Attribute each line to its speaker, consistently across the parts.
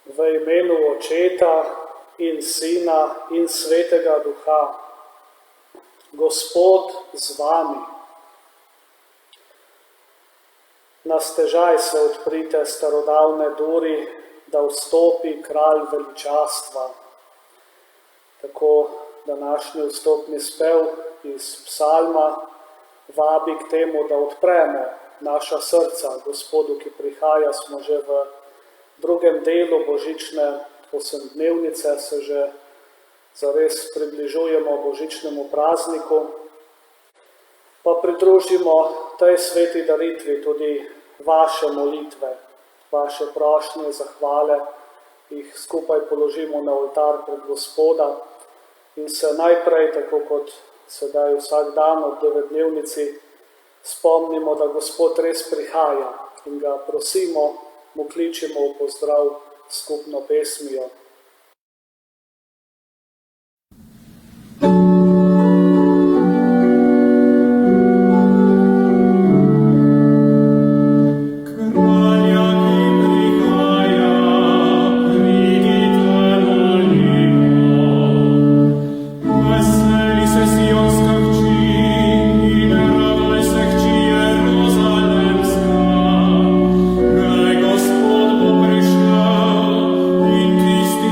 Speaker 1: V imenu Očeta in Sina in Svetega Duha. Gospod z vami. Na stežaj se odprite starodavne duri, da vstopi kralj veličastva. Tako današnji vstopni spev iz psalma vabi k temu, da odpremo naša srca Gospodu, ki prihaja. Smo že v drugem delu božične osemdnevnice, se že zares približujemo božičnemu prazniku, pa pridružimo tej sveti daritvi tudi vaše molitve, vaše prošnje, zahvale, jih skupaj položimo na oltar pred Gospoda in se najprej, tako kot sedaj vsak dan ob devetdnevnici, spomnimo, da Gospod res prihaja in ga prosimo, mu kličimo v pozdrav skupno pesmijo.
Speaker 2: Christi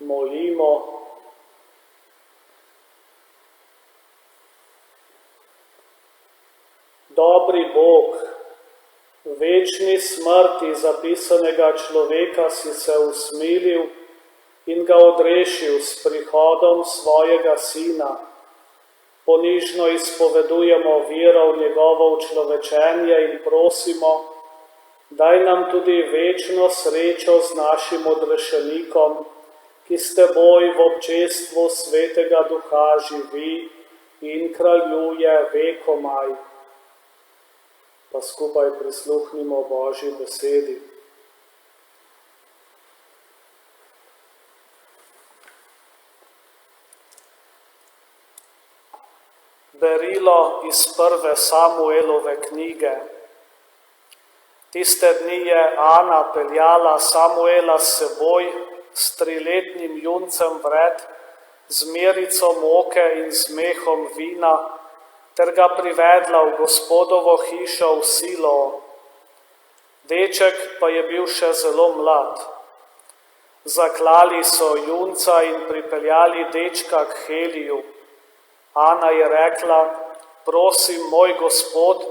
Speaker 1: molimo. Dobri Bog, večni smrti zapisanega človeka si se usmilil in ga odrešil s prihodom svojega Sina. Ponižno izpovedujemo vero v njegovo učlovečenje in prosimo, daj nam tudi večno srečo z našim odrešenikom, ki s teboj v občestvu Svetega Duha živi in kraljuje vekomaj. Pa skupaj prisluhnimo Božji besedi. Berilo iz prve Samuelove knjige. Tiste dni je Ana peljala Samuela s seboj s 3-letnim juncem vred, z merico moke in z mehom vina, ter ga privedla v Gospodovo hišo v Silo. Deček pa je bil še zelo mlad. Zaklali so junca in pripeljali dečka k Heliju. Ana je rekla, prosim, moj Gospod,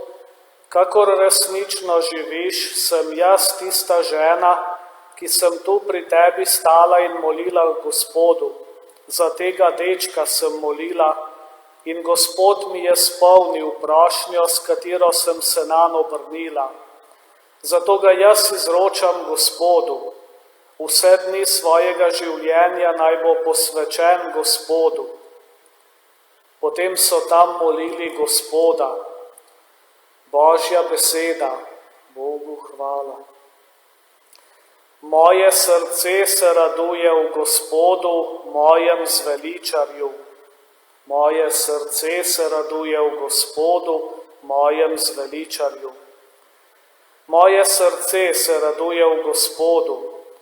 Speaker 1: kakor resnično živiš, sem jaz tista žena, ki sem tu pri tebi stala in molila Gospodu. Za tega dečka sem molila in Gospod mi je spolnil prošnjo, s katero sem se nanj obrnila. Zato ga jaz izročam Gospodu. Vse dni svojega življenja naj bo posvečen Gospodu. Potem so tam molili Gospoda. Božja beseda, Bogu hvala. Moje srce se raduje v Gospodu, mojem zveličarju. Moje srce se raduje v Gospodu, mojem zveličarju. Moje srce se raduje v Gospodu,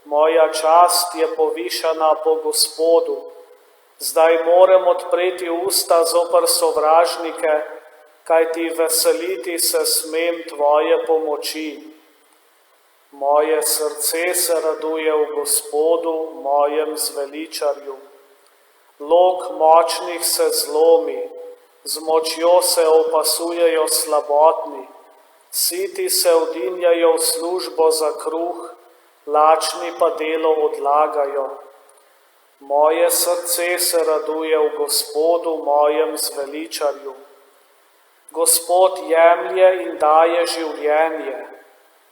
Speaker 1: moja čast je povišana po Gospodu. Zdaj moram odpreti usta zoper sovražnike, kajti veseliti se smem tvoje pomoči. Moje srce se raduje v Gospodu, mojem zveličarju. Lok močnih se zlomi, z močjo se opasujejo slabotni, siti se vdinjajo v službo za kruh, lačni pa delo odlagajo. Moje srce se raduje v Gospodu, mojem zveličarju. Gospod jemlje in daje življenje,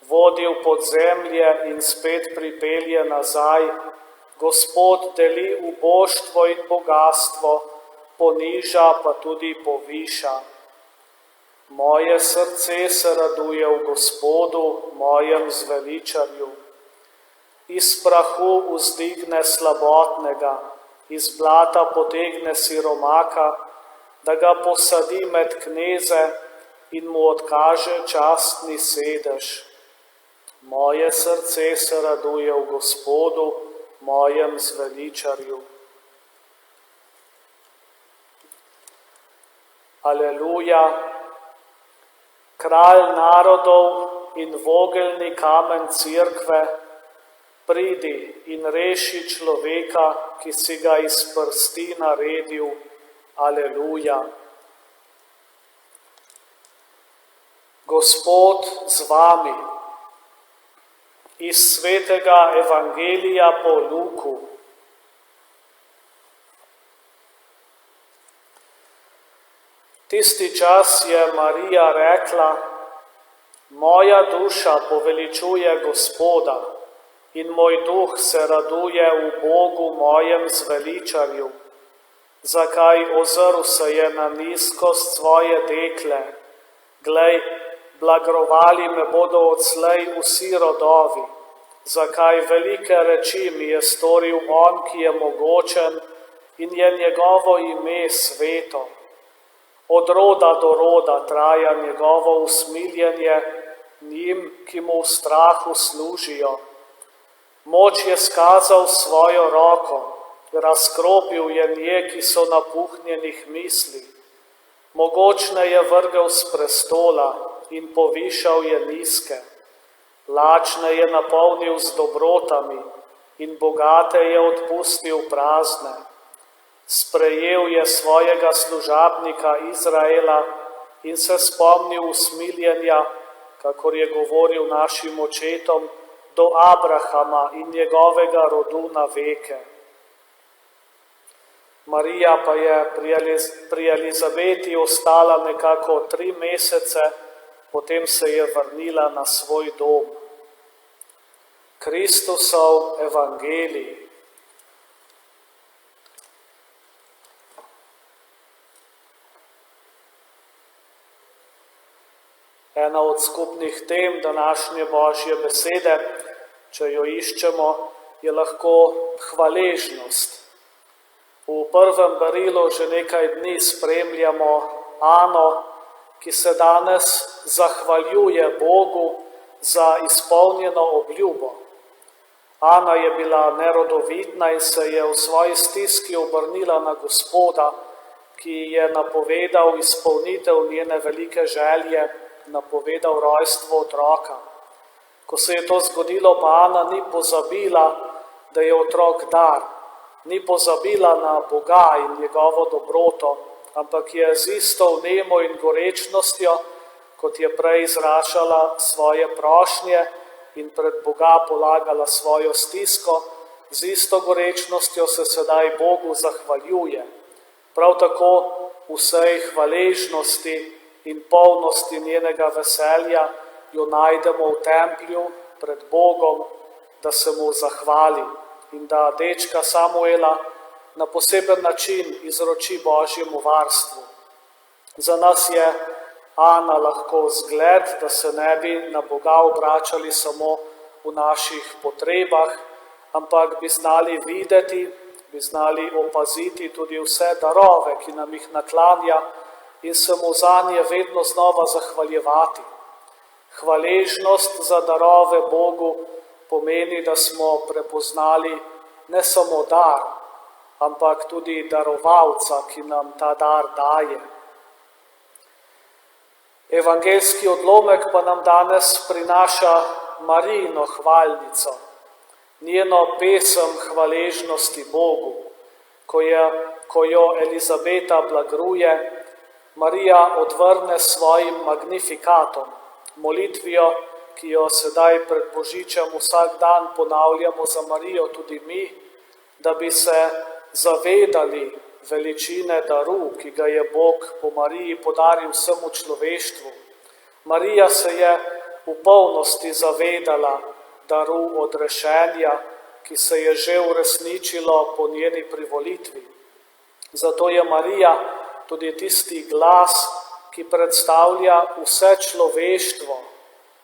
Speaker 1: vodi v podzemlje in spet pripelje nazaj. Gospod deli uboštvo in bogastvo, poniža pa tudi poviša. Moje srce se raduje v Gospodu, mojem zveličarju. Iz prahu vzdigne slabotnega, iz blata potegne siromaka, da ga posadi med kneze in mu odkaže častni sedež. Moje srce se raduje v Gospodu, mojem zveličarju. Aleluja, kralj narodov in vogelni kamen cerkve, pridi in reši človeka, ki si ga iz prsti naredil. Aleluja. Gospod z vami. Iz svetega evangelija po Luku. Tisti čas je Marija rekla, moja duša poveličuje Gospoda in moj duh se raduje v Bogu mojem zveličarju. Zakaj ozrl se je na nizkost svoje dekle? Glej, blagrovali me bodo odslej vsi rodovi. Zakaj velike reči mi je storil on, ki je mogočen in je njegovo ime sveto. Od roda do roda traja njegovo usmiljenje njim, ki mu v strahu služijo. Moč je skazal svojo roko, razkropil je nje, ki so napuhnjenih misli. Mogočne je vrgel s prestola in povišal je nizke. Lačne je napolnil z dobrotami in bogate je odpustil prazne. Sprejel je svojega služabnika Izraela in se spomnil usmiljenja, kakor je govoril našim očetom, do Abrahama in njegovega rodu na veke. Marija pa je pri Elizabeti ostala nekako 3 mesece, potem se je vrnila na svoj dom. Kristusov evangelij. Ena od skupnih tem današnje Božje besede, če jo iščemo, je lahko hvaležnost. V prvem berilu že nekaj dni spremljamo Ano, ki se danes zahvaljuje Bogu za izpolnjeno obljubo. Ana je bila nerodovitna in se je v svoji stiski obrnila na Gospoda, ki je napovedal izpolnitev njene velike želje, napovedal rojstvo otroka. Ko se je to zgodilo, pa Ana ni pozabila, da je otrok dar, ni pozabila na Boga in njegovo dobroto, ampak je z isto vnemo in gorečnostjo, kot je prej izražala svoje prošnje in pred Boga polagala svojo stisko, z isto gorečnostjo se sedaj Bogu zahvaljuje. Prav tako vsej hvaležnosti in polnosti njenega veselja jo najdemo v templju pred Bogom, da se mu zahvali in da dečka Samuela na poseben način izroči Božjemu varstvu. Za nas je Ana lahko zgled, da se ne bi na Boga obračali samo v naših potrebah, ampak bi znali videti, bi znali opaziti tudi vse darove, ki nam jih naklanja in se mu zanje vedno znova zahvaljevati. Hvaležnost za darove Bogu pomeni, da smo prepoznali ne samo dar, ampak tudi darovalca, ki nam ta dar daje. Evangeljski odlomek pa nam danes prinaša Marijino hvalnico, njeno pesem hvaležnosti Bogu. Ko jo Elizabeta blagruje, Marija odvrne svojim magnifikatom, molitvijo, ki jo sedaj pred Božičem vsak dan ponavljamo za Marijo tudi mi, da bi se zavedali veličine daru, ki ga je Bog po Mariji podaril vsemu človeštvu. Marija se je v polnosti zavedala daru odrešenja, ki se je že uresničilo po njeni privolitvi. Zato je Marija tudi tisti glas, ki predstavlja vse človeštvo,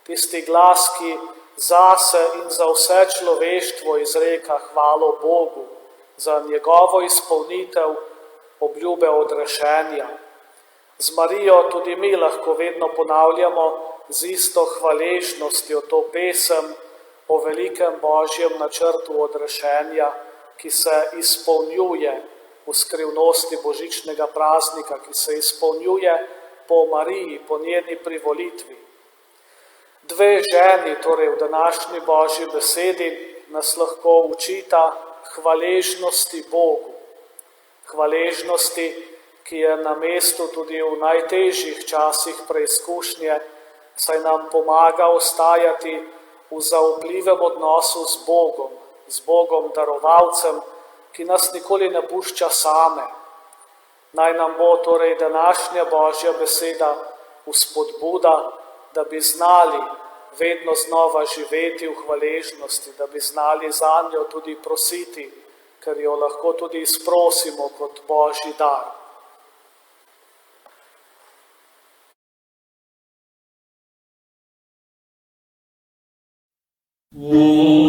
Speaker 1: tisti glas, ki zase in za vse človeštvo izreka hvalo Bogu za njegovo izpolnitev obljube odrešenja. Z Marijo tudi mi lahko vedno ponavljamo z isto hvaležnostjo to pesem o velikem Božjem načrtu odrešenja, ki se izpolnjuje v skrivnosti božičnega praznika, ki se izpolnjuje po Mariji, po njeni privolitvi. 2 ženi, torej v današnji Božji besedi, nas lahko učita hvaležnosti Bogu. Hvaležnosti, ki je na mestu tudi v najtežjih časih preizkušnje, saj nam pomaga ostajati v zaupljivem odnosu z Bogom darovalcem, ki nas nikoli ne pušča same. Naj nam bo torej današnja Božja beseda vzpodbuda, da bi znali vedno znova živeti v hvaležnosti, da bi znali zanjo tudi prositi, ker jo lahko tudi izprosimo kot Božji dar.
Speaker 2: Oh